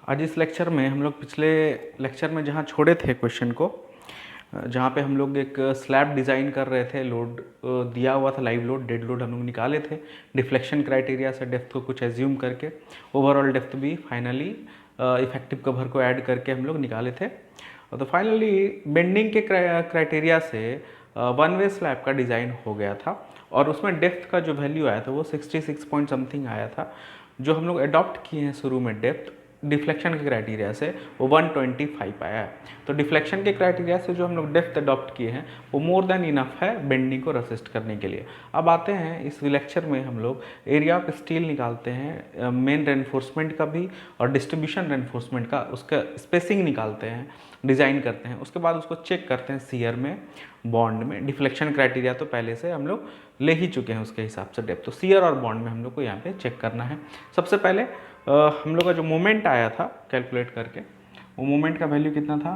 आज इस लेक्चर में हम लोग पिछले लेक्चर में जहाँ छोड़े थे क्वेश्चन को, जहाँ पे हम लोग एक स्लैब डिज़ाइन कर रहे थे, लोड दिया हुआ था, लाइव लोड, डेड लोड हम लोग निकाले थे, डिफ्लेक्शन क्राइटेरिया से डेप्थ को कुछ एज्यूम करके, ओवरऑल डेप्थ भी फाइनली इफेक्टिव कवर को ऐड करके हम लोग निकाले थे। तो फाइनली बेंडिंग के क्राइटेरिया से वन वे स्लैब का डिज़ाइन हो गया था और उसमें डेप्थ का जो वैल्यू आया था वो 66 पॉइंट समथिंग आया था। जो हम लोग अडॉप्ट किए हैं शुरू में डेप्थ डिफ्लेक्शन के क्राइटेरिया से वो 125 आया है। तो डिफ्लेक्शन के क्राइटेरिया से जो हम लोग डेप्थ अडॉप्ट किए हैं वो मोर देन इनफ है बेंडिंग को रेसिस्ट करने के लिए। अब आते हैं इस लेक्चर में हम लोग एरिया ऑफ स्टील निकालते हैं, मेन रेनफोर्समेंट का भी और डिस्ट्रीब्यूशन रेनफोर्समेंट का, उसका स्पेसिंग निकालते हैं, डिज़ाइन करते हैं, उसके बाद उसको चेक करते हैं सीयर में, बॉन्ड में। डिफ्लेक्शन क्राइटेरिया तो पहले से हम लोग ले ही चुके हैं उसके हिसाब से डेप्थ, तो सीयर और बॉन्ड में हम लोग को यहाँ पे चेक करना है। सबसे पहले हम लोग का जो मोमेंट आया था कैलकुलेट करके, वो मोमेंट का वैल्यू कितना था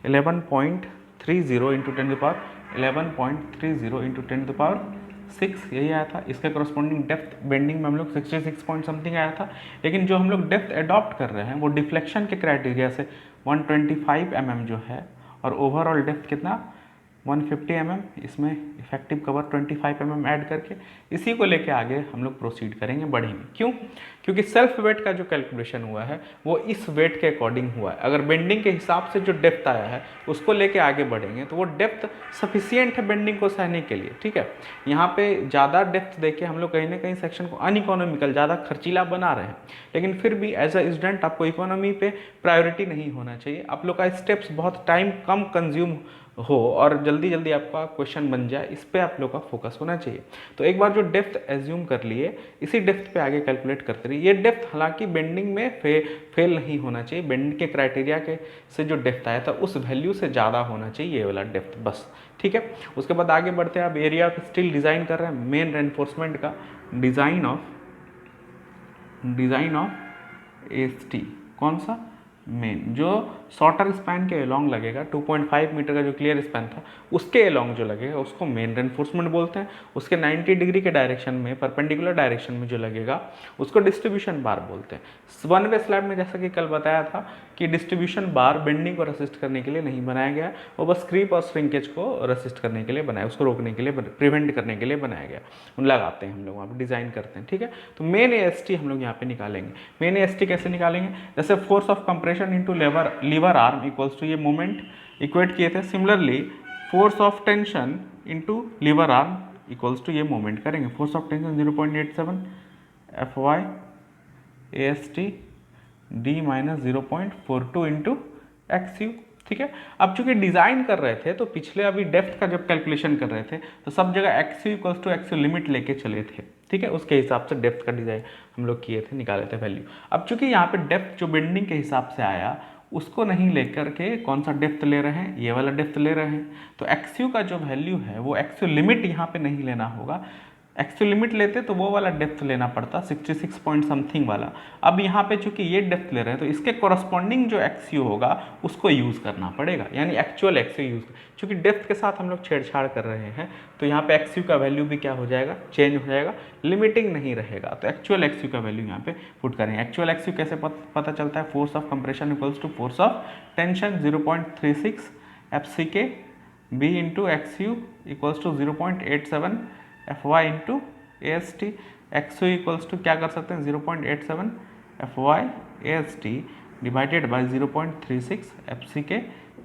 11.30 इंटू 10 पावर 11.30 इंटू 10 पावर 6 यही आया था। इसके करस्पॉन्डिंग डेप्थ बेंडिंग में हम लोग 66 पॉइंट समथिंग आया था। लेकिन जो हम लोग डेप्थ अडॉप्ट कर रहे हैं वो डिफ्लेक्शन के क्राइटेरिया से 125 mm जो है, और ओवरऑल डेप्थ कितना 150 mm, इसमें इफेक्टिव कवर 25 mm ऐड करके इसी को लेके आगे हम लोग प्रोसीड करेंगे, बढ़ेंगे। क्यों? क्योंकि सेल्फ वेट का जो कैलकुलेशन हुआ है वो इस वेट के अकॉर्डिंग हुआ है। अगर बेंडिंग के हिसाब से जो डेप्थ आया है उसको लेके आगे बढ़ेंगे तो वो डेप्थ सफिशियंट है बेंडिंग को सहने के लिए, ठीक है। यहाँ पे ज़्यादा डेप्थ देके हम लोग कहीं ना कहीं सेक्शन को अनइकोनॉमिकल, ज़्यादा खर्चीला बना रहे हैं, लेकिन फिर भी एज अ स्टूडेंट आपको इकोनॉमी पे प्रायोरिटी नहीं होना चाहिए। आप लोग का स्टेप्स बहुत टाइम कम कंज्यूम हो और जल्दी जल्दी आपका क्वेश्चन बन जाए, इस पे आप लोग का फोकस होना चाहिए। तो एक बार जो डेप्थ एज्यूम कर लिए, इसी डेप्थ पे आगे कैलकुलेट करते रहिए। ये डेप्थ हालांकि बेंडिंग में फेल नहीं होना चाहिए, बेंडिंग के क्राइटेरिया के से जो डेप्थ आया था उस वैल्यू से ज़्यादा होना चाहिए ये वाला डेप्थ, बस, ठीक है। उसके बाद आगे बढ़ते हैं। अब एरिया ऑफ स्टील डिज़ाइन कर रहे हैं, मेन रेनफोर्समेंट का डिज़ाइन ऑफ एसटी, कौन सा मेन, जो शॉर्टर स्पैन के अलोंग लगेगा, 2.5 मीटर का जो क्लियर स्पैन था उसके अलोंग जो लगेगा उसको मेन रेनफोर्समेंट बोलते हैं। उसके 90 डिग्री के डायरेक्शन में, परपेंडिकुलर डायरेक्शन में जो लगेगा उसको डिस्ट्रीब्यूशन बार बोलते हैं। वन वे स्लैब में जैसा कि कल बताया था कि डिस्ट्रीब्यूशन बार बेंडिंग को रेसिस्ट करने के लिए नहीं बनाया गया, वो बस क्रीप और श्रिंकेज को रेसिस्ट करने के लिए बनाया, उसको रोकने के लिए, प्रिवेंट करने के लिए बनाया गया। उन लगाते हैं हम लोग वहाँ पर, डिज़ाइन करते हैं, ठीक है। तो मेन एएसटी हम लोग यहाँ पे निकालेंगे। मेन एएसटी कैसे निकालेंगे? जैसे force of compression into lever arm equals to, ये मोमेंट इक्वेट किए थे। Similarly force of tension into lever arm equals to ये मोमेंट करेंगे। Force of tension 0.87 FY AST D minus 0.42 into XU, ठीक है। अब चूंकि डिज़ाइन कर रहे थे तो पिछले अभी डेप्थ का जब कैलकुलेशन कर रहे थे तो सब जगह XU equals to XU limit लेके चले थे, ठीक है। उसके हिसाब से डेप्थ का डिज़ाइन हम लोग किए थे, निकाले थे वैल्यू। अब चूंकि यहाँ पे डेप्थ जो बेंडिंग के हिसाब से आया उसको नहीं लेकर के कौन सा डेप्थ ले रहे हैं, ये वाला डेप्थ ले रहे हैं, तो XU का जो वैल्यू है वो XU लिमिट यहाँ पे नहीं लेना होगा। XU लिमिट लेते तो वो वाला डेप्थ लेना पड़ता 66 पॉइंट समथिंग वाला। अब यहाँ पे चूंकि ये डेप्थ ले रहे हैं तो इसके कॉरस्पॉन्डिंग जो XU होगा उसको यूज़ करना पड़ेगा, यानी एक्चुअल XU यूज़। चूंकि डेप्थ के साथ हम लोग छेड़छाड़ कर रहे हैं तो यहाँ पे XU का वैल्यू भी क्या हो जाएगा, चेंज हो जाएगा, लिमिटिंग नहीं रहेगा। तो एक्चुअल XU का वैल्यू यहाँ पे पुट करेंगे। एक्चुअल XU कैसे पता चलता है? Force of compression equals to force of tension 0.36 FCK B into XU equals to 0.87 FY into AST। XU equals to क्या कर सकते हैं, 0.87 FY AST divided by 0.36 FCK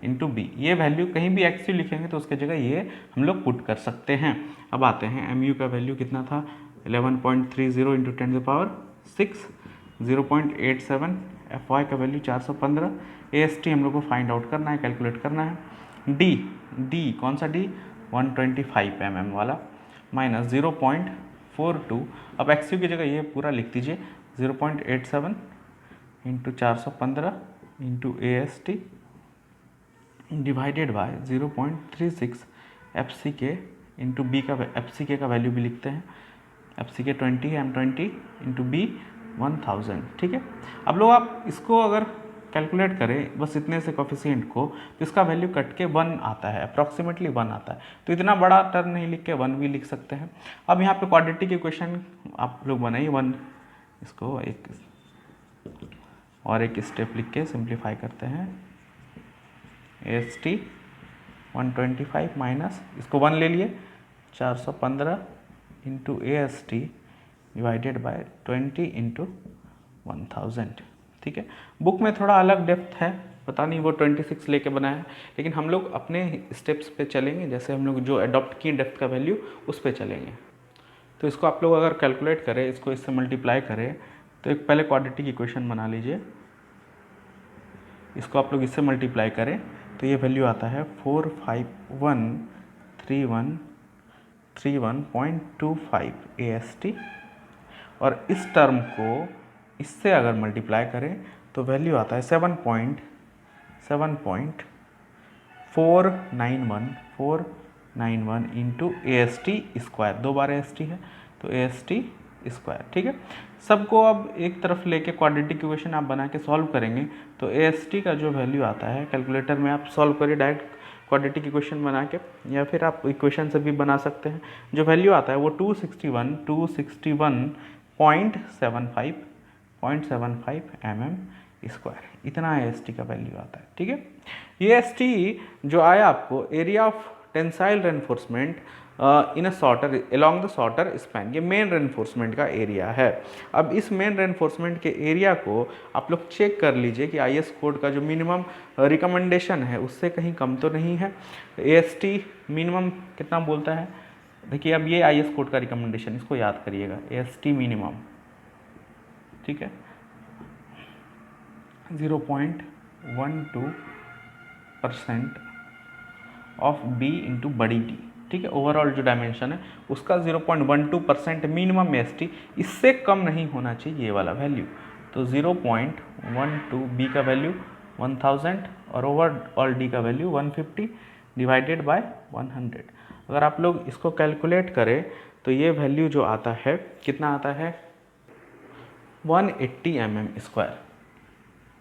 into B। ये वैल्यू कहीं भी XU लिखेंगे तो उसके जगह ये हम लोग पुट कर सकते हैं। अब आते हैं MU का वैल्यू कितना था, 11.30 इंटू 10 पावर 6, 0.87 FY का वैल्यू 415, AST हम लोग को फाइंड आउट करना है, कैलकुलेट करना है। D कौन सा D, 125 mm वाला, माइनस 0.42। अब XU की जगह ये पूरा लिख दीजिए, 0.87 into 415 into AST divided by 0.36 FCK into B का, FCK का वैल्यू भी लिखते हैं, FCK 20 है, M20 इंटू B 1000, ठीक है। अब लोग आप इसको अगर कैलकुलेट करें बस इतने से कोफिशिएंट को तो इसका वैल्यू कट के 1 आता है, अप्रॉक्सीमेटली 1 आता है। तो इतना बड़ा टर्म नहीं लिख के 1 भी लिख सकते हैं। अब यहाँ पे क्वाड्रेटिक इक्वेशन आप लोग बनाइए, 1 इसको एक और एक स्टेप लिख के सिंप्लीफाई करते हैं। AST 125 माइनस इसको 1 ले लिए 415 into AST divided by 20 into 1000। ठीक है, बुक में थोड़ा अलग डेप्थ है, पता नहीं वो 26 लेके बनाया है, लेकिन हम लोग अपने स्टेप्स पे चलेंगे, जैसे हम लोग जो अडॉप्ट किए डेप्थ का वैल्यू उस पे चलेंगे। तो इसको आप लोग अगर कैलकुलेट करें, इसको इससे मल्टीप्लाई करें, तो एक पहले क्वाड्रेटिक इक्वेशन बना लीजिए, इसको आप लोग इससे मल्टीप्लाई करें तो ये वैल्यू आता है 4513131.25 AST, और इस टर्म को इससे अगर मल्टीप्लाई करें तो वैल्यू आता है 7.491 इंटू AST स्क्वायर, 2 बार AST है तो AST स्क्वायर। ठीक है, सबको अब एक तरफ लेके क्वाड्रेटिक इक्वेशन आप बना के सॉल्व करेंगे तो AST का जो वैल्यू आता है, कैलकुलेटर में आप सॉल्व करिए डायरेक्ट क्वाड्रेटिक इक्वेशन बना के, या फिर आप इक्वेशन से भी बना सकते हैं। जो वैल्यू आता है वो 261.75 mm स्क्वायर, इतना AST का वैल्यू आता है। ठीक है, ये AST जो आया आपको area of tensile reinforcement in a sorter along the sorter span, ये मेन रेनफोर्समेंट का एरिया है। अब इस मेन रेनफोर्समेंट के एरिया को आप लोग चेक कर लीजिए कि IS कोड का जो मिनिमम रिकमेंडेशन है उससे कहीं कम तो नहीं है। AST मिनिमम कितना बोलता है, देखिए अब ये IS कोड का रिकमेंडेशन, इसको याद करिएगा, AST मिनिमम, ठीक है, 0.12% ऑफ B इंटू बड़ी टी। ठीक है, ओवरऑल जो डायमेंशन है उसका 0.12% मिनिमम AST, इससे कम नहीं होना चाहिए ये वाला वैल्यू। तो 0.12 B का वैल्यू 1000 और ओवरऑल D का वैल्यू 150 डिवाइडेड बाय 100। अगर आप लोग इसको कैलकुलेट करें तो ये वैल्यू जो आता है कितना आता है 180 mm स्क्वायर,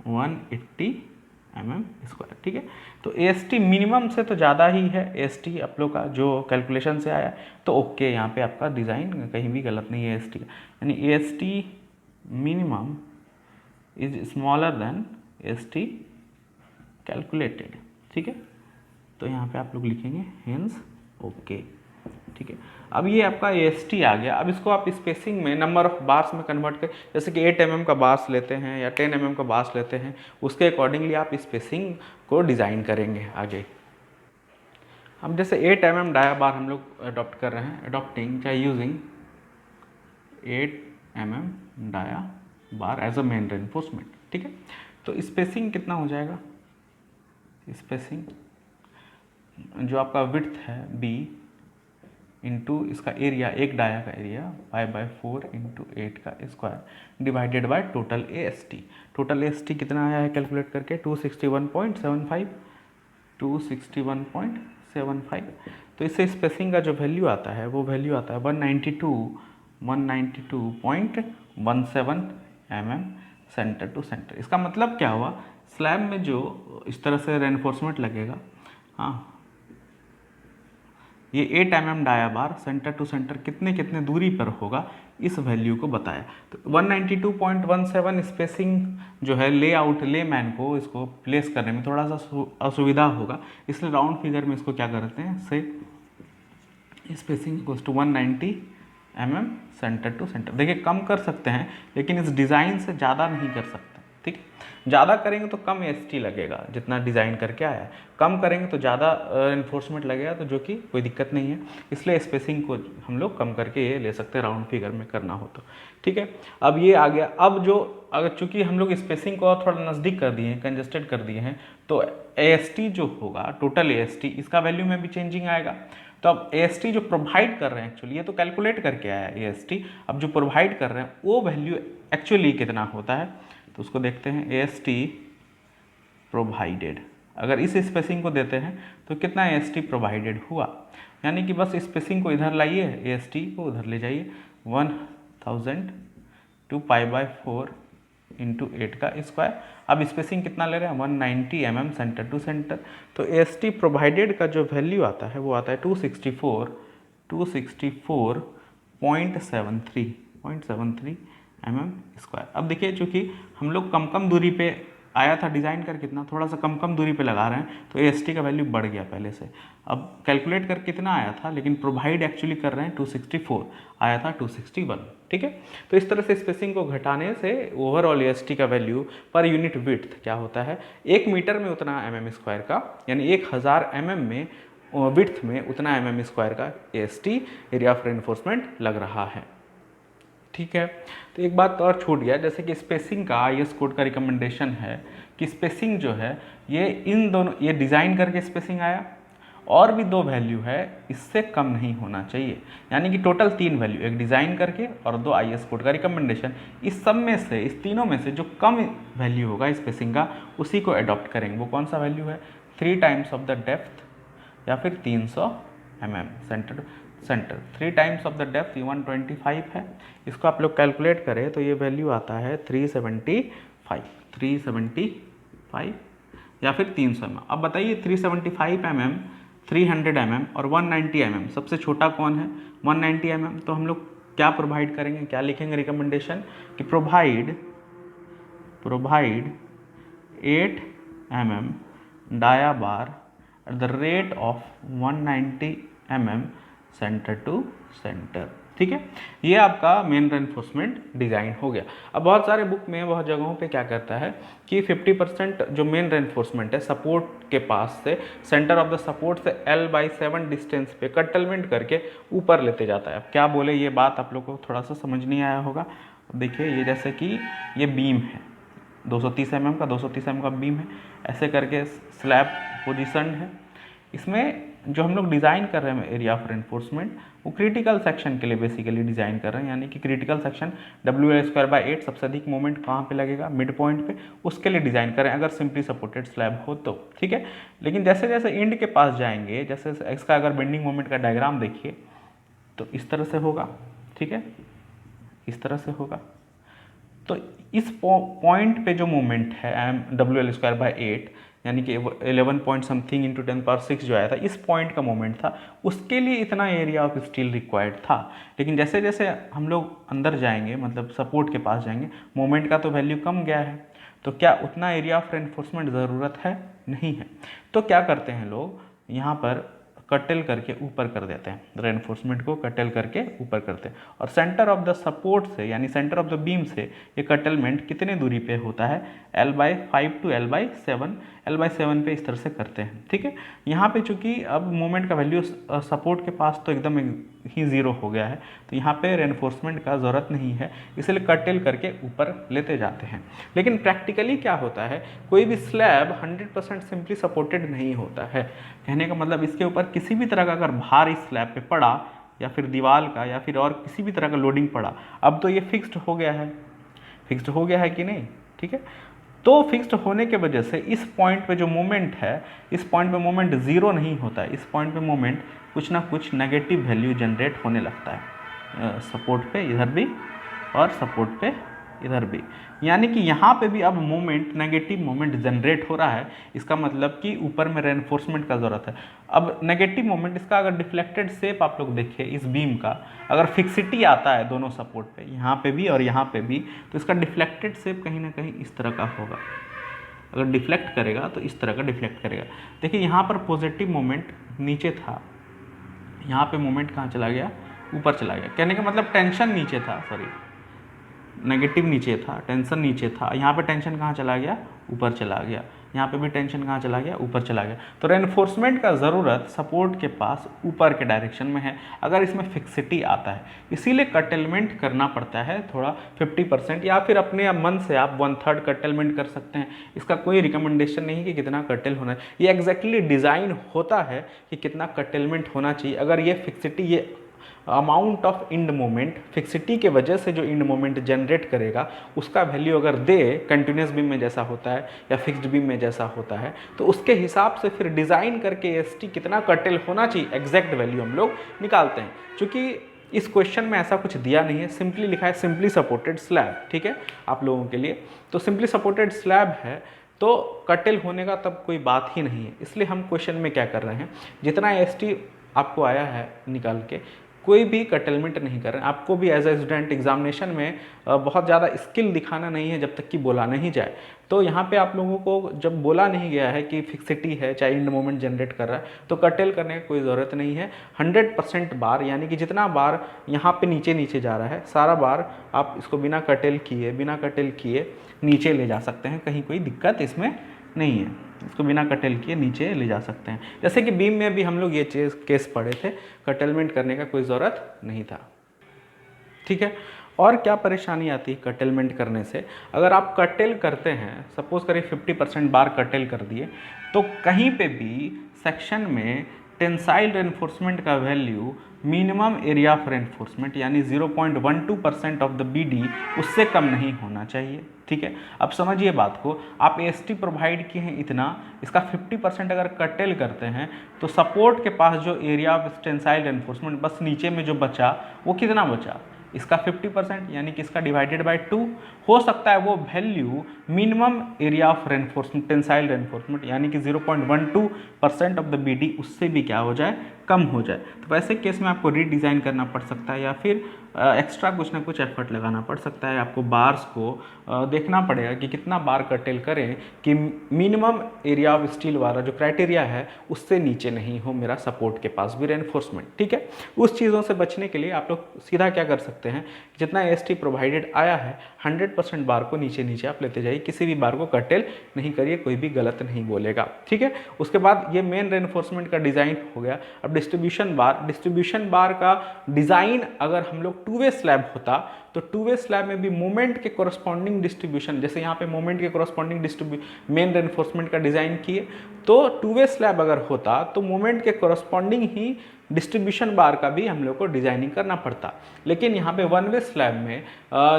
180 mm स्क्वायर। ठीक है, तो AST मिनिमम से तो ज़्यादा ही है AST आप लोग का जो कैलकुलेशन से आया, तो ओके, यहाँ पे आपका डिज़ाइन कहीं भी गलत नहीं है AST का, यानी AST minimum is smaller than AST calculated. ठीक है, तो यहाँ पे आप लोग लिखेंगे हेंस ओके। ठीक है, अब ये आपका AST आ गया। अब इसको आप स्पेसिंग में नंबर ऑफ बार्स में कन्वर्ट कर, जैसे कि 8 mm का बार्स लेते हैं या 10 mm का बार्स लेते हैं, उसके अकॉर्डिंगली आप स्पेसिंग को डिज़ाइन करेंगे आगे। हम जैसे 8 mm डाया बार हम लोग अडॉप्ट कर रहे हैं, अडॉप्टिंग चाहे using 8 mm dia bar as a main reinforcement. ठीक है, तो स्पेसिंग कितना हो जाएगा, स्पेसिंग जो आपका विड्थ है B इंटू इसका एरिया, एक डाया का एरिया 5/4 इंटू 8 का square divided by total AST। Total AST कितना आया है कैलकुलेट करके 261.75। तो इससे स्पेसिंग का जो वैल्यू आता है वो वैल्यू आता है 192.17 mm सेंटर टू सेंटर। इसका मतलब क्या हुआ, स्लैब में जो इस तरह से रेनफोर्समेंट लगेगा, हाँ, ये 8 mm dia bar centre to centre कितने कितने दूरी पर होगा इस वैल्यू को बताया। तो 192.17 स्पेसिंग जो है लेआउट लेमैन को इसको प्लेस करने में थोड़ा सा असुविधा होगा, इसलिए राउंड फिगर में इसको क्या करते हैं, से spacing equals to 190 mm centre to centre. देखिए कम कर सकते हैं लेकिन इस डिज़ाइन से ज़्यादा नहीं कर सकते। ठीक है, ज़्यादा करेंगे तो कम AST लगेगा जितना डिज़ाइन करके आया है, कम करेंगे तो ज़्यादा एनफोर्समेंट लगेगा, तो जो कि कोई दिक्कत नहीं है, इसलिए स्पेसिंग को हम लोग कम करके ये ले सकते हैं राउंड फिगर में करना हो तो। ठीक है, अब ये आ गया। अब जो अगर चूंकि हम लोग स्पेसिंग को और थोड़ा नज़दीक कर दिए हैं, कंजस्टेड कर दिए हैं, तो AST जो होगा टोटल AST, इसका वैल्यू में भी चेंजिंग आएगा। तो अब AST जो प्रोवाइड कर रहे हैं, एक्चुअली ये तो कैलकुलेट करके आया है AST, अब जो प्रोवाइड कर रहे हैं वो वैल्यू एक्चुअली कितना होता है, तो उसको देखते हैं। AST प्रोवाइडेड, अगर इस स्पेसिंग को देते हैं तो कितना AST प्रोवाइडेड हुआ, यानी कि बस स्पेसिंग को इधर लाइए, AST को उधर ले जाइए, 1000 टू π/4 इंटू 8 का स्क्वायर। अब स्पेसिंग कितना ले रहे हैं, 190 mm सेंटर टू सेंटर। तो AST प्रोवाइडेड का जो वैल्यू आता है वो आता है 264.73 mm²। अब देखिए चूँकि हम लोग कम कम दूरी पे आया था डिज़ाइन कर, कितना थोड़ा सा कम कम दूरी पे लगा रहे हैं तो AST का वैल्यू बढ़ गया पहले से। अब कैलकुलेट कर कितना आया था, लेकिन प्रोवाइड एक्चुअली कर रहे हैं 264, आया था 261। ठीक है, तो इस तरह से स्पेसिंग को घटाने से ओवरऑल AST का वैल्यू पर यूनिट विड्थ क्या होता है, 1 मीटर में उतना mm² का, यानी 1000 mm में विड्थ में उतना mm² का AST एरिया ऑफ रेनफोर्समेंट लग रहा है। ठीक है, तो एक बात और छूट गया, जैसे कि स्पेसिंग का IS कोड का रिकमेंडेशन है कि स्पेसिंग जो है ये इन दोनों, ये डिज़ाइन करके स्पेसिंग आया और भी 2 वैल्यू है, इससे कम नहीं होना चाहिए, यानी कि टोटल 3 वैल्यू, एक डिज़ाइन करके और 2 IS कोड का रिकमेंडेशन। इस सब में से, इस तीनों में से जो कम वैल्यू होगा स्पेसिंग का उसी को अडॉप्ट करेंगे। वो कौन सा वैल्यू है, 3 टाइम्स ऑफ द डेप्थ या फिर 300 mm centre 3 times of the depth 125 है। इसको आप लोग कैलकुलेट करें तो ये वैल्यू आता है 375 या फिर 300 mm। अब बताइए 375 mm, 300 mm और 190 mm सबसे छोटा कौन है, 190 mm। तो हम लोग क्या प्रोवाइड करेंगे, क्या लिखेंगे रिकमेंडेशन कि provide 8 mm dia bar at the rate of 190 mm centre to centre. ठीक है, ये आपका मेन रेनफोर्समेंट डिज़ाइन हो गया। अब बहुत सारे बुक में, बहुत जगहों पे क्या करता है कि 50% जो मेन रेनफोर्समेंट है सपोर्ट के पास से, सेंटर ऑफ द सपोर्ट से L/7 डिस्टेंस पे कटलमेंट करके ऊपर लेते जाता है। अब क्या बोले, ये बात आप लोग को थोड़ा सा समझ नहीं आया होगा। देखिए ये जैसे कि ये बीम है 230 mm का, 230 mm का बीम है, ऐसे करके स्लैब पोजिशन है। इसमें जो हम लोग डिज़ाइन कर रहे हैं एरिया ऑफ रेनफोर्समेंट, वो क्रिटिकल सेक्शन के लिए बेसिकली डिज़ाइन कर रहे हैं, यानी कि क्रिटिकल सेक्शन WL²/8 सबसे अधिक मोमेंट कहाँ पे लगेगा, मिड पॉइंट पे, उसके लिए डिज़ाइन करें अगर सिंपली सपोर्टेड स्लैब हो तो। ठीक है, लेकिन जैसे जैसे एंड के पास जाएंगे, जैसे इसका अगर बेंडिंग मोमेंट का डायग्राम देखिए तो इस तरह से होगा। ठीक है, इस तरह से होगा। तो इस पॉइंट पे जो मोमेंट है WL²/8 यानी कि 11 पॉइंट समथिंग इंटू 10⁻⁶ जो आया था, इस पॉइंट का मोमेंट था, उसके लिए इतना एरिया ऑफ स्टील रिक्वायर्ड था। लेकिन जैसे जैसे हम लोग अंदर जाएंगे, मतलब सपोर्ट के पास जाएंगे, मोमेंट का तो वैल्यू कम गया है, तो क्या उतना एरिया ऑफ रेनफोर्समेंट ज़रूरत है, नहीं है। तो क्या करते हैं लोग, यहाँ पर कटल करके ऊपर कर देते हैं, रेनफोर्समेंट को कटल करके ऊपर करते हैं, और सेंटर ऑफ द सपोर्ट से यानी सेंटर ऑफ द बीम से ये कटलमेंट कितने दूरी पे होता है, L/5 टू L/7 पे इस तरह से करते हैं। ठीक है, यहाँ पे चूंकि अब मोमेंट का वैल्यू सपोर्ट के पास तो एकदम ही ज़ीरो हो गया है, तो यहाँ पे रेनफोर्समेंट का ज़रूरत नहीं है, इसलिए कटल करके ऊपर लेते जाते हैं। लेकिन प्रैक्टिकली क्या होता है, कोई भी स्लैब 100% सिंपली सपोर्टेड नहीं होता है। कहने का मतलब इसके ऊपर किसी भी तरह का अगर भार इस स्लैब पे पड़ा, या फिर दीवार का, या फिर और किसी भी तरह का लोडिंग पड़ा, अब तो ये फिक्स्ड हो गया है, फिक्स्ड हो गया है कि नहीं। ठीक है, तो फिक्स्ड होने के वजह से इस पॉइंट पे जो मोमेंट है, इस पॉइंट पे मोमेंट ज़ीरो नहीं होता है, इस पॉइंट पे मोमेंट कुछ ना कुछ नेगेटिव वैल्यू जनरेट होने लगता है, सपोर्ट पे इधर भी और सपोर्ट पे इधर भी, यानी कि यहाँ पे भी अब मोमेंट, नेगेटिव मोमेंट जनरेट हो रहा है। इसका मतलब कि ऊपर में रेनफोर्समेंट का ज़रूरत है। अब नेगेटिव मोमेंट, इसका अगर डिफ्लेक्टेड शेप आप लोग देखिए, इस बीम का अगर फिक्सिटी आता है दोनों सपोर्ट पे, यहाँ पे भी और यहाँ पे भी, तो इसका डिफ्लेक्टेड शेप कहीं ना कहीं इस तरह का होगा। अगर डिफ्लेक्ट करेगा तो इस तरह का डिफ्लेक्ट करेगा। देखिए यहाँ पर पॉजिटिव मोमेंट नीचे था, यहाँ पे मोमेंट कहाँ चला गया, ऊपर चला गया। कहने का मतलब टेंशन नीचे था, सॉरी नेगेटिव नीचे था, टेंशन नीचे था, यहाँ पे टेंशन कहाँ चला गया, ऊपर चला गया। यहाँ पे भी टेंशन कहाँ चला गया, ऊपर चला गया। तो रेनफोर्समेंट का ज़रूरत सपोर्ट के पास ऊपर के डायरेक्शन में है, अगर इसमें फिक्सिटी आता है, इसीलिए कटलमेंट करना पड़ता है थोड़ा 50%, या फिर अपने मन से आप 1/3 कटलमेंट कर सकते हैं। इसका कोई रिकमेंडेशन नहीं कि कितना कटल होना है, ये एग्जैक्टली डिज़ाइन होता है कि कितना कटलमेंट होना चाहिए। अगर ये फिक्सिटी, ये amount of end moment fixity के वजह से जो इंड मोमेंट जनरेट करेगा, उसका वैल्यू अगर दे, कंटिन्यूस बीम में जैसा होता है या फिक्स्ड बीम में जैसा होता है, तो उसके हिसाब से फिर डिज़ाइन करके एसटी कितना कटल होना चाहिए, एग्जैक्ट वैल्यू हम लोग निकालते हैं। चूँकि इस क्वेश्चन में ऐसा कुछ दिया नहीं है, सिंपली लिखा है सिंपली सपोर्टेड स्लैब। ठीक है, आप लोगों के लिए तो सिंपली सपोर्टेड स्लैब है, तो कटल होने का तब कोई बात ही नहीं है। इसलिए हम क्वेश्चन में क्या कर रहे हैं, जितना एसटी आपको आया है निकाल के, कोई भी कटलमेंट नहीं कर रहे हैं। आपको भी एज ए स्टूडेंट एग्जामिनेशन में बहुत ज़्यादा स्किल दिखाना नहीं है जब तक कि बोला नहीं जाए। तो यहाँ पे आप लोगों को जब बोला नहीं गया है कि फिक्सिटी है, चाहे इंड मोमेंट जनरेट कर रहा है, तो कटेल करने की कोई ज़रूरत नहीं है। 100% बार, यानी कि जितना बार यहाँ पे नीचे नीचे जा रहा है सारा बार आप इसको बिना कटेल किए नीचे ले जा सकते हैं, कहीं कोई दिक्कत इसमें नहीं है। इसको बिना कटेल किए नीचे ले जा सकते हैं। जैसे कि बीम में भी हम लोग ये केस पढ़े थे, कटेलमेंट करने का कोई ज़रूरत नहीं था। ठीक है, और क्या परेशानी आती है कटेलमेंट करने से? अगर आप कटेल करते हैं, सपोज करिए 50% बार कटेल कर दिए, तो कहीं पे भी सेक्शन में टेंसाइल रेनफोर्समेंट का value minimum area of reinforcement यानी 0.12% ऑफ द बीडी उससे कम नहीं होना चाहिए। ठीक है, अब समझिए बात को, आप एएसटी प्रोवाइड किए हैं इतना, इसका 50% अगर कटेल करते हैं तो सपोर्ट के पास जो एरिया ऑफ टेंसाइल रेनफोर्समेंट बस नीचे में जो बचा वो कितना बचा? इसका 50%, यानी कि इसका डिवाइडेड बाय 2 हो सकता है वो value minimum area of reinforcement tensile reinforcement यानी कि 0.12% ऑफ द बीडी उससे भी क्या हो जाए, कम हो जाए। तो वैसे केस में आपको रीडिज़ाइन करना पड़ सकता है या फिर एक्स्ट्रा कुछ ना कुछ एफर्ट लगाना पड़ सकता है। आपको बार्स को देखना पड़ेगा कि कितना बार कटेल करें कि मिनिमम एरिया ऑफ स्टील वाला जो क्राइटेरिया है उससे नीचे नहीं हो मेरा सपोर्ट के पास भी रेनफोर्समेंट। ठीक है, उस चीज़ों से बचने के लिए आप लोग सीधा क्या कर सकते हैं, जितना एएसटी प्रोवाइडेड आया है 100% बार को नीचे नीचे आप लेते जाइए, किसी भी बार को कटेल नहीं करिए, कोई भी गलत नहीं बोलेगा। ठीक है, उसके बाद ये मेन रेनफोर्समेंट का डिज़ाइन हो गया। अब डिस्ट्रीब्यूशन बार का डिज़ाइन अगर हम लोग 2 वे स्लैब होता तो 2 वे स्लैब में भी मोमेंट के कोरस्पॉन्डिंग डिस्ट्रीब्यूशन, जैसे यहाँ पे मोमेंट के कोरस्पॉन्डिंग मेन रेनफोर्समेंट का डिज़ाइन किए, तो 2 वे स्लैब अगर होता तो मोमेंट के कोरस्पॉन्डिंग ही डिस्ट्रीब्यूशन बार का भी हम लोग को डिजाइनिंग करना पड़ता। लेकिन यहाँ पे 1 वे स्लैब में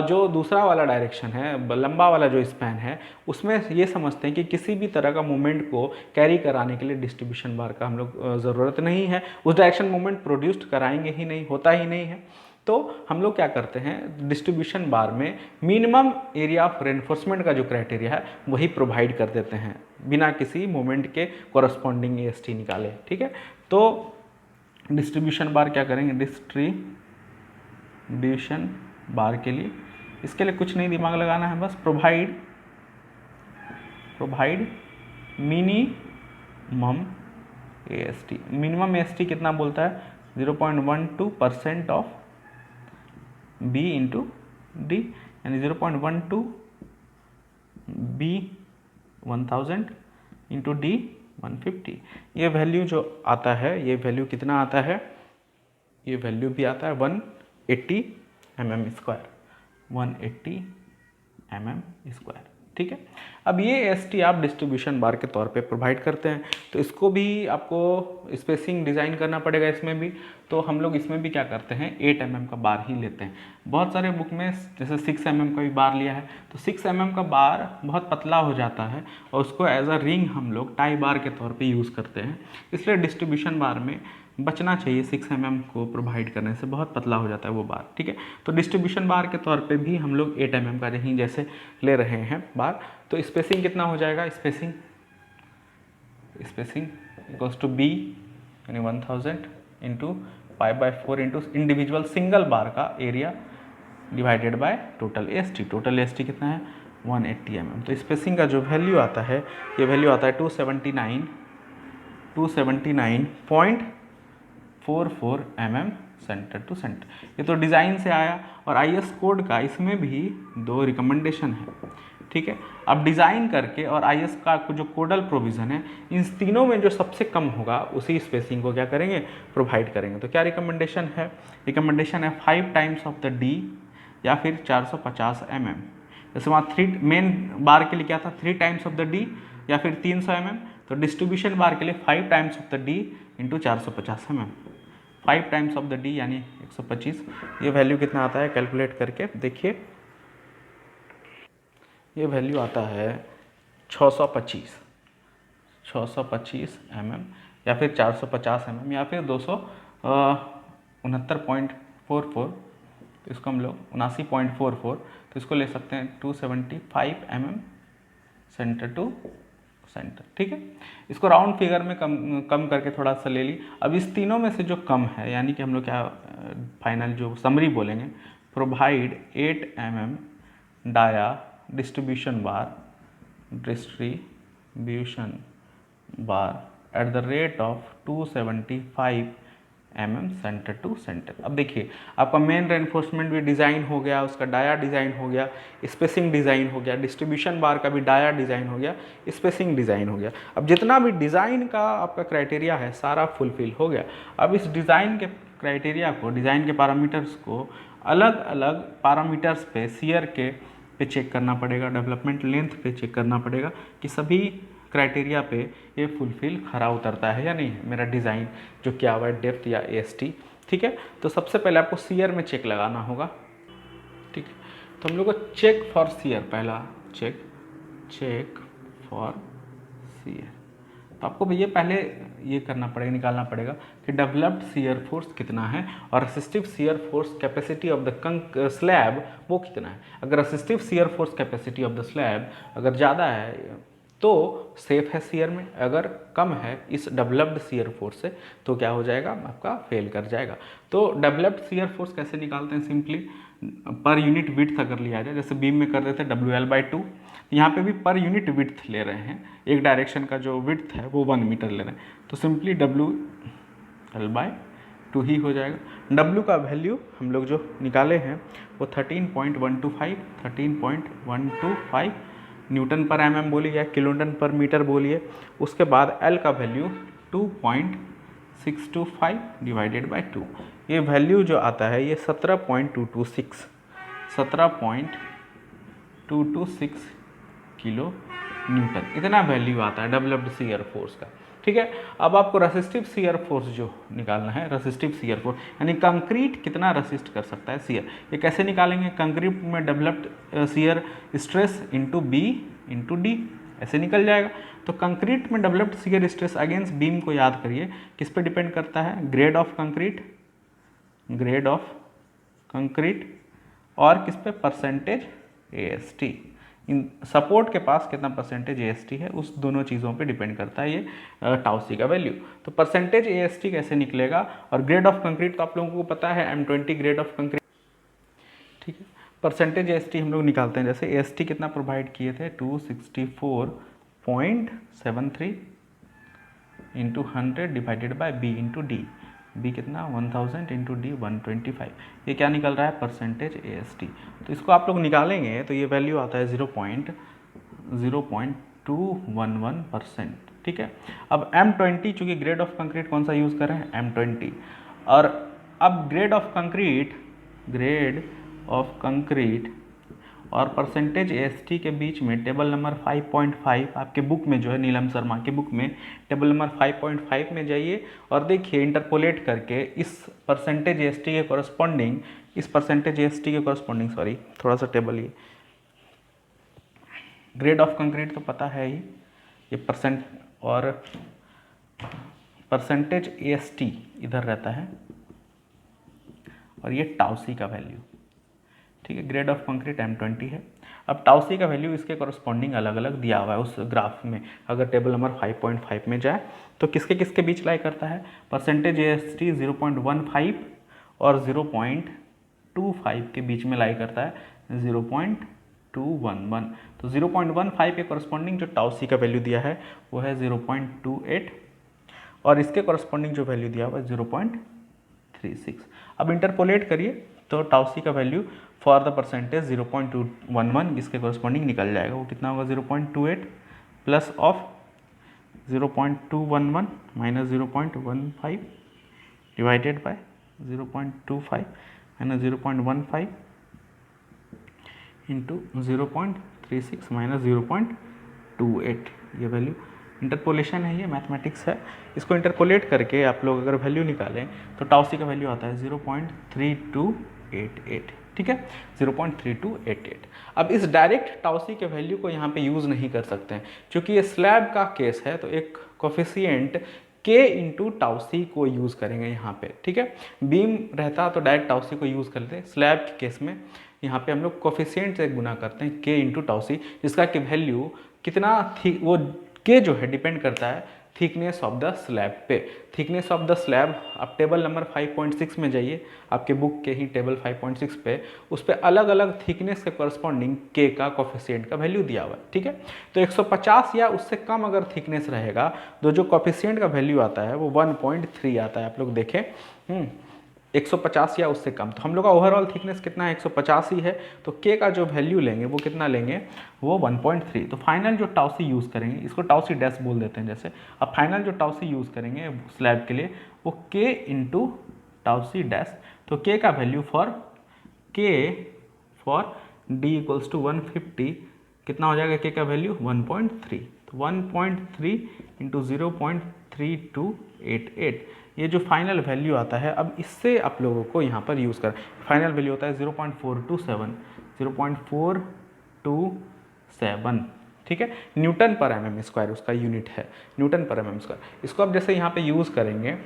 जो दूसरा वाला डायरेक्शन है, लंबा वाला जो स्पैन है, उसमें ये समझते हैं कि किसी भी तरह का मूवमेंट को कैरी कराने के लिए डिस्ट्रीब्यूशन बार का हम लोग ज़रूरत नहीं है, उस डायरेक्शन मूवमेंट प्रोड्यूस्ड कराएंगे ही नहीं, होता ही नहीं है। तो हम लोग क्या करते हैं, डिस्ट्रीब्यूशन बार में मिनिमम एरिया ऑफ रेनफोर्समेंट का जो क्राइटेरिया है वही प्रोवाइड कर देते हैं बिना किसी मोमेंट के कोरस्पॉन्डिंग एएसटी निकाले। ठीक है, तो डिस्ट्रीब्यूशन बार क्या करेंगे, डिस्ट्रीब्यूशन बार के लिए इसके लिए कुछ नहीं दिमाग लगाना है, बस provide minimum AST. Minimum AST कितना बोलता है, 0.12% ऑफ बी इंटू डी, यानी 0.12 बी 1000 इंटू डी 150। ये वैल्यू जो आता है, ये वैल्यू कितना आता है, ये वैल्यू भी आता है 180 mm², 180 mm²। ठीक है, अब ये एसटी आप डिस्ट्रीब्यूशन बार के तौर पे प्रोवाइड करते हैं, तो इसको भी आपको स्पेसिंग डिज़ाइन करना पड़ेगा इसमें भी। तो हम लोग इसमें भी क्या करते हैं, 8 mm का बार ही लेते हैं। बहुत सारे बुक में जैसे 6 mm का भी बार लिया है, तो 6 mm का बार बहुत पतला हो जाता है और उसको एज अ रिंग हम लोग टाई बार के तौर पे यूज़ करते हैं, इसलिए डिस्ट्रीब्यूशन बार में बचना चाहिए 6 mm को प्रोवाइड करने से, बहुत पतला हो जाता है वो बार। ठीक है, तो डिस्ट्रीब्यूशन बार के तौर पे भी हम लोग 8 mm का ही जैसे ले रहे हैं बार। तो स्पेसिंग कितना हो जाएगा, स्पेसिंग इक्वल्स टू बी यानी 1000 इंटू 5/4 इंटू इंडिविजुअल सिंगल बार का area divided by total AST. Total AST कितना है, 180 mm। तो स्पेसिंग का जो वैल्यू आता है, ये वैल्यू आता है 279.44 mm सेंटर टू सेंटर। ये तो डिज़ाइन से आया, और आईएस कोड का इसमें भी 2 रिकमेंडेशन है। ठीक है, अब डिज़ाइन करके और आईएस का जो कोडल प्रोविज़न है, इन तीनों में जो सबसे कम होगा उसी स्पेसिंग को क्या करेंगे, प्रोवाइड करेंगे। तो क्या रिकमेंडेशन है, रिकमेंडेशन है 5 टाइम्स ऑफ द डी या फिर 450 mm। जैसे वहाँ 3 मेन बार के लिए क्या था, 3 टाइम्स ऑफ द डी या फिर 300 mm, तो डिस्ट्रीब्यूशन बार के लिए 5 times of the D into 450 mm। 5 times of the D यानी 125। ये वैल्यू कितना आता है, कैलकुलेट करके देखिए, ये वैल्यू आता है 625 mm या फिर 450 mm या फिर 269.44, इसको हम लोग 79.44, तो इसको ले सकते हैं 275 mm सेंटर टू सेंटर, ठीक है। इसको राउंड फिगर में कम करके थोड़ा सा ले ली। अब इस तीनों में से जो कम है, यानी कि हम लोग क्या फाइनल जो समरी बोलेंगे, provide 8 mm dia distribution bar at the rate of 275 mm centre to centre. अब देखिए आपका मेन रेनफोर्समेंट भी डिज़ाइन हो गया, उसका डाया डिज़ाइन हो गया, स्पेसिंग डिज़ाइन हो गया, डिस्ट्रीब्यूशन बार का भी डाया डिज़ाइन हो गया, स्पेसिंग डिज़ाइन हो गया। अब जितना भी डिज़ाइन का आपका क्राइटेरिया है सारा फुलफिल हो गया। अब इस डिज़ाइन के क्राइटेरिया को, डिज़ाइन के पैरामीटर्स को अलग अलग पैरामीटर्स पे शियर के पे चेक करना पड़ेगा, डेवलपमेंट लेंथ पे चेक करना पड़ेगा कि सभी क्राइटेरिया पे ये फुलफिल खरा उतरता है या नहीं है मेरा डिज़ाइन जो क्या हुआ है, डेप्थ या एएसटी, ठीक है। तो सबसे पहले आपको शियर में चेक लगाना होगा, ठीक है। तो हम लोग को चेक फॉर शियर, पहला चेक फॉर शियर, तो आपको भैया पहले ये करना पड़ेगा, निकालना पड़ेगा कि डेवलप्ड शियर फोर्स कितना है और resistive shear force capacity of the slab वो कितना है। अगर resistive shear force capacity of the slab अगर ज़्यादा है तो सेफ है शियर में, अगर कम है इस डेवलप्ड शियर फोर्स से तो क्या हो जाएगा, आपका फेल कर जाएगा। तो डेवलप्ड शियर फोर्स कैसे निकालते हैं, सिंपली पर यूनिट विड्थ अगर लिया जाए, जैसे बीम में कर देते हैं WL/2, यहाँ पे भी पर यूनिट विड्थ ले रहे हैं, एक डायरेक्शन का जो विड्थ है वो 1 मीटर ले रहे हैं, तो सिंपली WL/2 ही हो जाएगा। W का वैल्यू हम लोग जो निकाले हैं वो 13.125 न्यूटन पर mm बोलिए या किलोन्यूटन पर मीटर बोलिए। उसके बाद L का वैल्यू 2.625 डिवाइडेड बाई 2, ये वैल्यू जो आता है ये 17.226 किलो न्यूटन, इतना वैल्यू आता है डेवलप्ड शियर फोर्स का, ठीक है। अब आपको रेसिस्टिव शियर फोर्स जो निकालना है, रेसिस्टिव शियर फोर्स यानी कंक्रीट कितना रेसिस्ट कर सकता है शियर, ये कैसे निकालेंगे, कंक्रीट में developed shear stress into B into D, ऐसे निकल जाएगा। तो कंक्रीट में developed shear stress against beam को याद करिए किस पे डिपेंड करता है, ग्रेड ऑफ कंक्रीट और किस पे, परसेंटेज AST, इन सपोर्ट के पास कितना परसेंटेज AST है, उस दोनों चीज़ों पे डिपेंड करता है ये टाउसी का वैल्यू। तो परसेंटेज AST कैसे निकलेगा, और ग्रेड ऑफ कंक्रीट तो आप लोगों को पता है M20 ग्रेड ऑफ कंक्रीट, ठीक है। परसेंटेज AST हम लोग निकालते हैं, जैसे AST कितना प्रोवाइड किए थे 264.73 into 100 divided by B into D, B कितना 1000 इंटू डी 125, ये क्या निकल रहा है, परसेंटेज AST। तो इसको आप लोग निकालेंगे तो ये वैल्यू आता है 0.0211%, ठीक है। अब M20 चूँकि ग्रेड ऑफ कंक्रीट कौन सा यूज़ कर रहे हैं, M20, और अब ग्रेड ऑफ कंक्रीट और परसेंटेज AST के बीच में टेबल नंबर 5.5 आपके बुक में जो है, नीलम शर्मा की बुक में टेबल नंबर 5.5 में जाइए और देखिए इंटरपोलेट करके इस परसेंटेज AST के कॉरस्पॉन्डिंग, सॉरी थोड़ा सा टेबल, ये ग्रेड ऑफ कंक्रीट तो पता है ही, ये परसेंट और परसेंटेज AST इधर रहता है और ये टाउसी का वैल्यू, ठीक है। ग्रेड ऑफ कंक्रीट M20 है। अब टाउसी का वैल्यू इसके कॉरस्पॉन्डिंग अलग अलग दिया हुआ है उस ग्राफ में, अगर टेबल नंबर 5.5 में जाए तो किसके किसके बीच लाई करता है, परसेंटेज AST 0.15 और 0.25 के बीच में लाई करता है 0.211, तो 0.15 के कॉरस्पॉन्डिंग जो टाउसी का वैल्यू दिया है वो है 0.28 और इसके कॉरस्पॉन्डिंग जो वैल्यू दिया हुआ है 0.36। अब इंटरपोलेट करिए तो टाउसी का वैल्यू फॉर द परसेंटेज 0.211 इसके कॉरस्पॉन्डिंग निकल जाएगा, वो कितना होगा 0.28 plus of 0.211 minus 0.15 divided by 0.25 minus 0.15 into 0.36 minus 0.28, ये वैल्यू इंटरपोलेशन है, ये मैथमेटिक्स है। इसको इंटरपोलेट करके आप लोग अगर वैल्यू निकालें तो टाउसी का वैल्यू आता है 0.3288, ठीक है, 0.3288। अब इस डायरेक्ट टाउसी के वैल्यू को यहाँ पे यूज़ नहीं कर सकते हैं क्योंकि ये स्लैब का केस है, तो एक कोफिशिएंट K इंटू टाउसी को यूज़ करेंगे यहाँ पे, ठीक है। बीम रहता तो डायरेक्ट टाउसी को यूज़ करते हैं, स्लैब के केस में यहाँ पे हम लोग कोफिशिएंट से गुना करते हैं K इंटू टाउसी, जिसका कि वैल्यू कितना थी, वो के जो है डिपेंड करता है थिकनेस ऑफ द स्लैब पे। थिकनेस ऑफ द स्लैब आप टेबल नंबर 5.6 में जाइए, आपके बुक के ही टेबल 5.6 पे, उस पर अलग अलग थिकनेस के कॉरस्पॉन्डिंग के का कोफिशिएंट का वैल्यू दिया हुआ है, ठीक है। तो 150 या उससे कम अगर थिकनेस रहेगा तो जो कोफिशिएंट का वैल्यू आता है वो 1.3 आता है। आप लोग देखें 150 या उससे कम, तो हम लोग का ओवरऑल थिकनेस कितना है, 150 ही है, तो के का जो वैल्यू लेंगे वो कितना लेंगे, वो 1.3। तो फाइनल जो टाउसी यूज़ करेंगे, इसको टाउसी डैश बोल देते हैं जैसे, अब फाइनल जो टाउसी यूज़ करेंगे स्लैब के लिए वो के इंटू टाउसी डैश। तो के का value for D equals to 150 कितना हो जाएगा, के का वैल्यू 1.3। तो 1.3 इंटू 0.3288 ये जो फाइनल वैल्यू आता है। अब इससे आप लोगों को यहाँ पर यूज़ कर, फाइनल वैल्यू होता है 0.427, ठीक है। न्यूटन पर एम एम स्क्वायर उसका यूनिट है, न्यूटन पर एम एम स्क्वायर। इसको अब जैसे यहाँ पे यूज़ करेंगे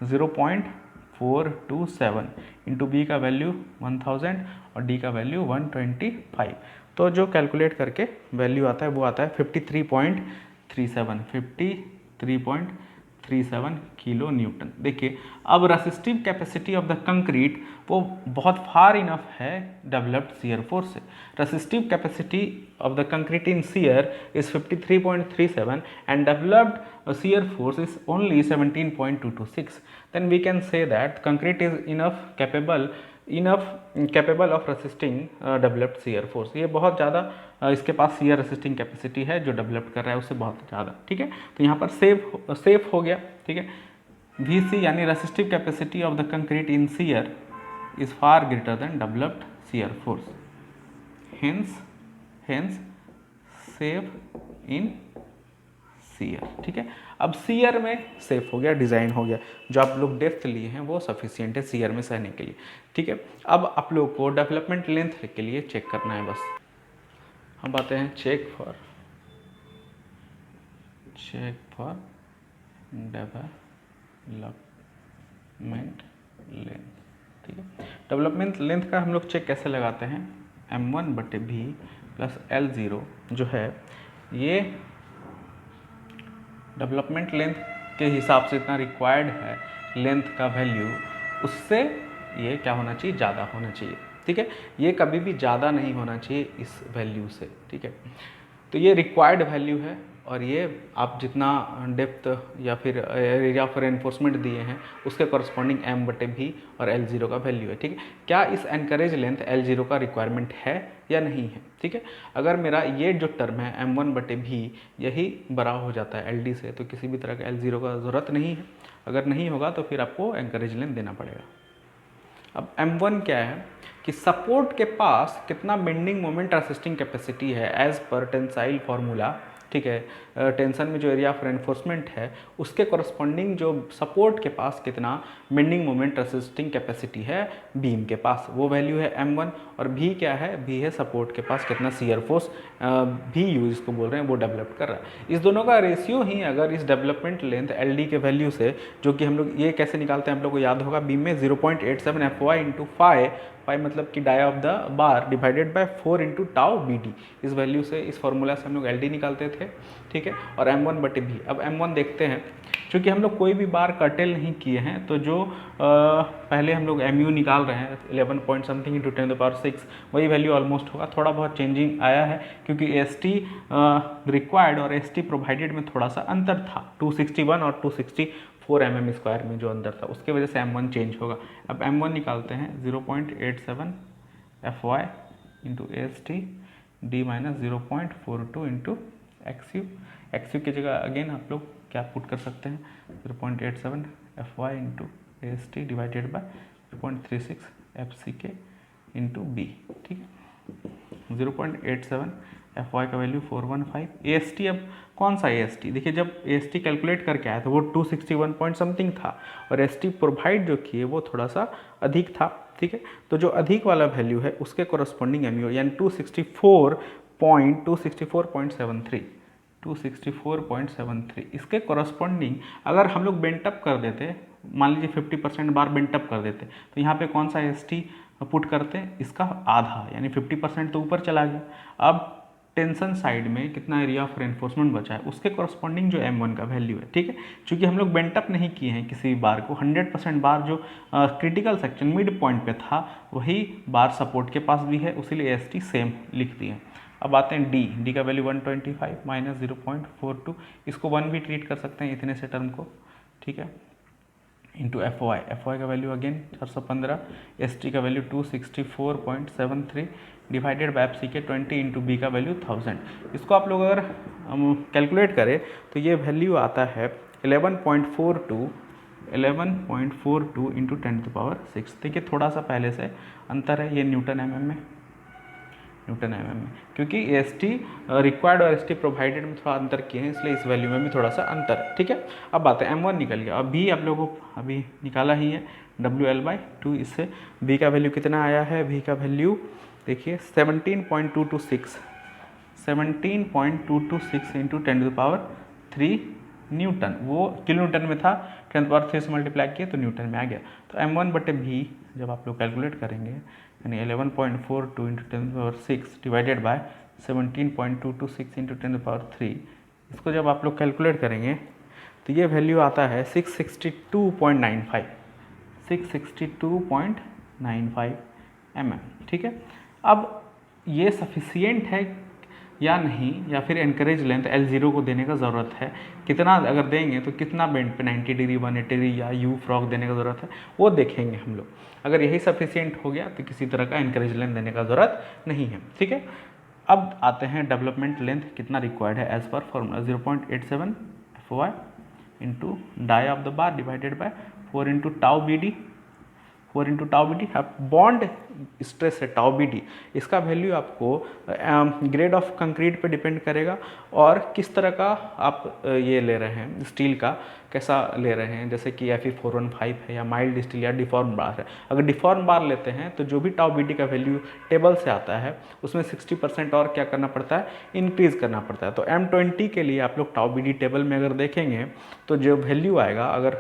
0.427 इंटू बी का वैल्यू 1000 और डी का वैल्यू 125, तो जो कैलकुलेट करके वैल्यू आता है वो आता है 53.37 किलो न्यूटन। देखिए अब resistive capacity of the concrete वो बहुत फार इनफ है डेवलप्ड शियर फोर्स से। Resistive capacity of the concrete in shear is 53.37 and developed shear force is only 17.226। then we can say that concrete is enough capable of resisting developed shear force। ये बहुत ज़्यादा इसके पास shear resisting capacity है जो develop कर रहा है उससे बहुत ज़्यादा, ठीक है। तो यहाँ पर सेफ हो गया, ठीक है। VC यानी resistive capacity of the concrete in shear is far greater than developed shear force, hence safe in shear, ठीक है। अब shear में सेफ हो गया, डिज़ाइन हो गया, जो आप लोग डेप्थ लिए हैं वो सफिशिएंट है shear में सहने के लिए, ठीक है। अब आप लोग को डेवलपमेंट लेंथ के लिए चेक करना है बस। हम आते हैं चेक फॉर डेवलपमेंट लेंथ, ठीक है। डेवलपमेंट लेंथ का हम लोग चेक कैसे लगाते हैं, m1/v प्लस L0 जो है ये डेवलपमेंट लेंथ के हिसाब से इतना रिक्वायर्ड है लेंथ का वैल्यू, उससे ये क्या होना चाहिए, ज़्यादा होना चाहिए, ठीक है। ये कभी भी ज़्यादा नहीं होना चाहिए इस वैल्यू से, ठीक है। तो ये रिक्वायर्ड वैल्यू है और ये आप जितना डेप्थ या फिर एरिया ऑफ रेनफोर्समेंट दिए हैं उसके कॉरस्पॉन्डिंग m/v और L0 का वैल्यू है, ठीक है। क्या इस एनकरेज लेंथ L0 का रिक्वायरमेंट है या नहीं है, ठीक है। अगर मेरा ये जो टर्म है m1/v यही बड़ा हो जाता है LD से तो किसी भी तरह का L0 का ज़रूरत नहीं है। अगर नहीं होगा तो फिर आपको एनकरेज लेंथ देना पड़ेगा। अब m1 क्या है कि सपोर्ट के पास कितना बेंडिंग मोमेंट रेसिस्टिंग कैपेसिटी है एज पर टेंसाइल फार्मूला, ठीक है। टेंशन में जो एरिया ऑफ रेनफोर्समेंट है उसके कॉरस्पॉन्डिंग जो सपोर्ट के पास कितना बेंडिंग मोमेंट रेसिस्टिंग कैपेसिटी है बीम के पास, वो वैल्यू है m1। और v क्या है, v है सपोर्ट के पास कितना शियर फोर्स VU जिसको बोल रहे हैं वो डेवलप कर रहा है। इस दोनों का रेशियो ही अगर इस डेवलपमेंट लेंथ LD के वैल्यू से, जो कि हम लोग ये कैसे निकालते हैं आप लोग को याद होगा, बीम में 0.87 FY इंटू फाइव मतलब कि dia of the bar divided by 4 into tau BD, इस वैल्यू से, इस फॉर्मूला से हम लोग LD निकालते थे, ठीक है। और m1/v, अब m1 देखते हैं, क्योंकि हम लोग कोई भी बार कर्टेल नहीं किए हैं तो जो पहले हम लोग mu निकाल रहे हैं 11 पॉइंट समथिंग इंटू 10⁶, वही वैल्यू ऑलमोस्ट होगा। थोड़ा बहुत चेंजिंग आया है क्योंकि ST रिक्वायर्ड और ST प्रोवाइडेड में थोड़ा सा अंतर था, 261 और 264 mm स्क्वायर में जो अंदर था उसके वजह से m1 चेंज होगा। अब m1 निकालते हैं 0.87 FY into AST D minus 0.42 into XU की जगह अगेन आप लोग क्या पुट कर सकते हैं, 0.87 FY into AST divided by 0.36 FCK into B, ठीक है। 0.87 FY का वैल्यू 415, AST अब कौन सा AST, देखिए जब AST कैलकुलेट करके आया तो वो 261 पॉइंट समथिंग था और ST प्रोवाइड जो किए वो थोड़ा सा अधिक था, ठीक है। तो जो अधिक वाला वैल्यू है उसके कॉरस्पॉन्डिंग MU यानी 264.73 इसके कॉरस्पॉन्डिंग अगर हम लोग बेंटअप कर देते, मान लीजिए 50% बार बेंटअप कर देते, तो यहाँ पे कौन सा ST पुट करते हैं, इसका आधा यानी 50% तो ऊपर चला गया। अब टेंशन साइड में कितना एरिया ऑफ रेनफोर्समेंट बचा है उसके कॉरस्पॉन्डिंग जो m1 का वैल्यू है, ठीक है। चूंकि हम लोग बेंट अप नहीं किए हैं किसी बार को, 100% बार जो क्रिटिकल सेक्शन मिड पॉइंट पे था वही बार सपोर्ट के पास भी है, उसीलिए एस टी सेम लिख दिए। अब आते हैं डी का वैल्यू 125 माइनस 0.42, इसको 1 भी ट्रीट कर सकते हैं इतने से टर्म को, ठीक है, इंटू एफ वाई का वैल्यू अगेन 415, एस टी का value 264.73 divided by F C K 20 into B का वैल्यू 1000। इसको आप लोग अगर कैलकुलेट करें तो ये वैल्यू आता है 11.42 इंटू 10⁶। देखिए थोड़ा सा पहले से अंतर है, ये न्यूटन एम में, क्योंकि एस टी रिक्वायर्ड और एस टी प्रोवाइडेड में थोड़ा अंतर किए हैं, इसलिए इस वैल्यू में भी थोड़ा सा अंतर है, ठीक है। अब बात है m1 निकल गया, अब b आप लोगों को अभी निकाला ही है WL/2, इससे b का वैल्यू कितना आया है, b का वैल्यू देखिए 17.226 इंटू 10⁻³ न्यूटन, वो किलो न्यूटन में था, 10⁻³ से मल्टीप्लाई किया तो न्यूटन में आ गया। तो m1/v जब आप लोग कैलकुलेट करेंगे यानी 11.42 इंटू 10⁻6 डिवाइडेड बाय 17.226 इंटू 10⁻³ इसको जब आप लोग कैलकुलेट करेंगे तो ये वैल्यू आता है 662.95 mm, ठीक है। अब ये सफिशियंट है या नहीं, या फिर एनकरेज लेंथ L0 को देने का ज़रूरत है, कितना अगर देंगे तो कितना बेंड पे 90 डिग्री 180 डिग्री या यू फ्रॉग देने का ज़रूरत है वो देखेंगे हम लोग। अगर यही सफिशियंट हो गया तो किसी तरह का एनकरेज लेंथ देने का ज़रूरत नहीं है, ठीक है। अब आते हैं डेवलपमेंट लेंथ कितना रिक्वायर्ड है as per formula 0.87 F Y into dia of the bar divided by 4 into tau B D, 4 into tau B D. अब बॉन्ड स्ट्रेस है टाउ बी डी, इसका वैल्यू आपको ग्रेड ऑफ कंक्रीट पे depend करेगा और किस तरह का आप ये ले रहे हैं, स्टील का कैसा ले रहे हैं, जैसे कि Fe415 है या माइल्ड स्टील या डिफॉर्म बार है। अगर डिफॉर्म बार लेते हैं तो जो भी टाउ बी डी का वैल्यू टेबल से आता है उसमें 60% और क्या करना पड़ता है, इंक्रीज़ करना पड़ता है। तो M20 के लिए आप लोग टाउ बी डी टेबल में अगर देखेंगे तो जो वैल्यू आएगा, अगर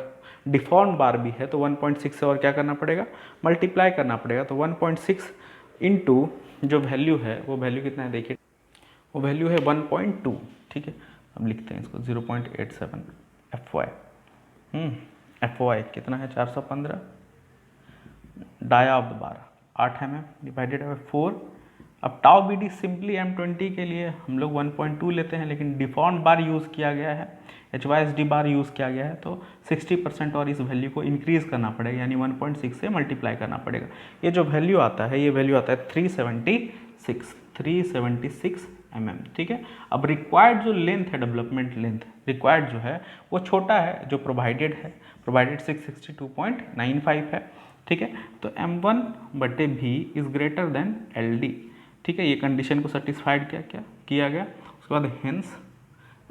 डिफॉर्म बार भी है तो 1.6 से और क्या करना पड़ेगा, मल्टीप्लाई करना पड़ेगा। तो 1.6 इंटू जो वैल्यू है वो वैल्यू कितना है देखिए, वो वैल्यू है 1.2, ठीक है। अब लिखते हैं इसको 0.87 एफ वाई कितना है 415, dia of the bar 8 mm divided by 4। अब tau B D simply M20 के लिए हम लोग 1.2 लेते हैं, लेकिन डिफॉर्म बार यूज़ किया गया है, HYSD बार यूज़ किया गया है, तो 60% और इस वैल्यू को इंक्रीज़ करना पड़ेगा, यानी 1.6 से मल्टीप्लाई करना पड़ेगा। ये जो वैल्यू आता है, ये वैल्यू आता है 376 mm, ठीक है। अब रिक्वायर्ड जो लेंथ है, डेवलपमेंट लेंथ रिक्वायर्ड जो है वो छोटा है जो प्रोवाइडेड है, प्रोवाइडेड 662.95 है, ठीक है। तो m1/v is greater than LD, ठीक है। ये कंडीशन को सेटिस्फाइड किया गया। उसके बाद hence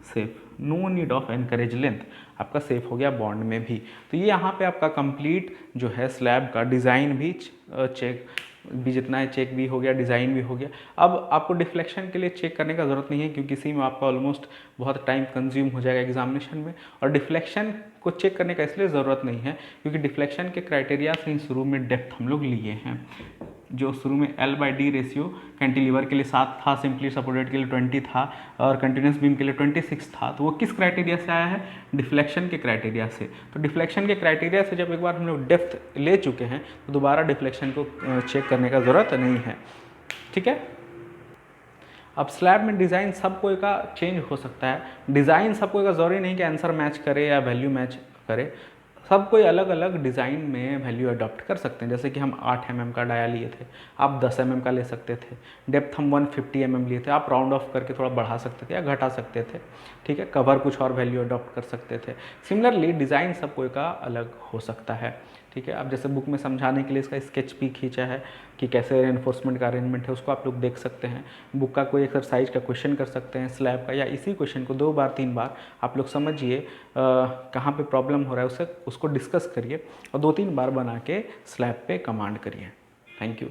safe, no need of anchorage length, आपका सेफ हो गया बॉन्ड में भी। तो ये यहाँ पे आपका कंप्लीट जो है स्लैब का डिज़ाइन भी चेक भी जितना है चेक भी हो गया, डिज़ाइन भी हो गया। अब आपको डिफ्लेक्शन के लिए चेक करने का ज़रूरत नहीं है, क्योंकि इसी में आपका ऑलमोस्ट बहुत टाइम कंज्यूम हो जाएगा एग्जामिनेशन में। और डिफ्लेक्शन को चेक करने का इसलिए ज़रूरत नहीं है क्योंकि डिफ्लेक्शन के क्राइटेरिया से शुरू में डेप्थ हम लोग लिए हैं, जो शुरू में L/D रेशियो कैंटिलीवर के लिए 7 था, सिंपली सपोर्टेड के लिए 20 था और कंटिन्यूस बीम के लिए 26 था। तो वो किस क्राइटेरिया से आया है, डिफ्लेक्शन के क्राइटेरिया से। तो डिफ्लेक्शन के क्राइटेरिया से जब एक बार हम लोग डेप्थ ले चुके हैं तो दोबारा डिफ्लेक्शन को चेक करने का ज़रूरत नहीं है, ठीक है। अब स्लैब में डिज़ाइन सब कोई का चेंज हो सकता है, डिज़ाइन सब कोई का ज़रूरी नहीं कि आंसर मैच करे या वैल्यू मैच करे, सब कोई अलग अलग डिज़ाइन में वैल्यू अडॉप्ट कर सकते हैं। जैसे कि हम 8 mm का डाया लिए थे, आप 10 mm का ले सकते थे, डेप्थ हम 150 mm लिए थे, आप राउंड ऑफ करके थोड़ा बढ़ा सकते थे या घटा सकते थे, ठीक है। कवर कुछ और वैल्यू अडॉप्ट कर सकते थे। सिमिलरली डिज़ाइन सब कोई का अलग हो सकता है, ठीक है। अब जैसे बुक में समझाने के लिए इसका स्केच भी खींचा है कि कैसे रेनफोर्समेंट का अरेंजमेंट है, उसको आप लोग देख सकते हैं। बुक का कोई एक्सरसाइज का क्वेश्चन कर सकते हैं स्लैब का, या इसी क्वेश्चन को 2 बार 3 बार आप लोग समझिए कहाँ पे प्रॉब्लम हो रहा है उसको डिस्कस करिए और 2-3 बार बना के स्लैब पे कमांड करिए। Thank you.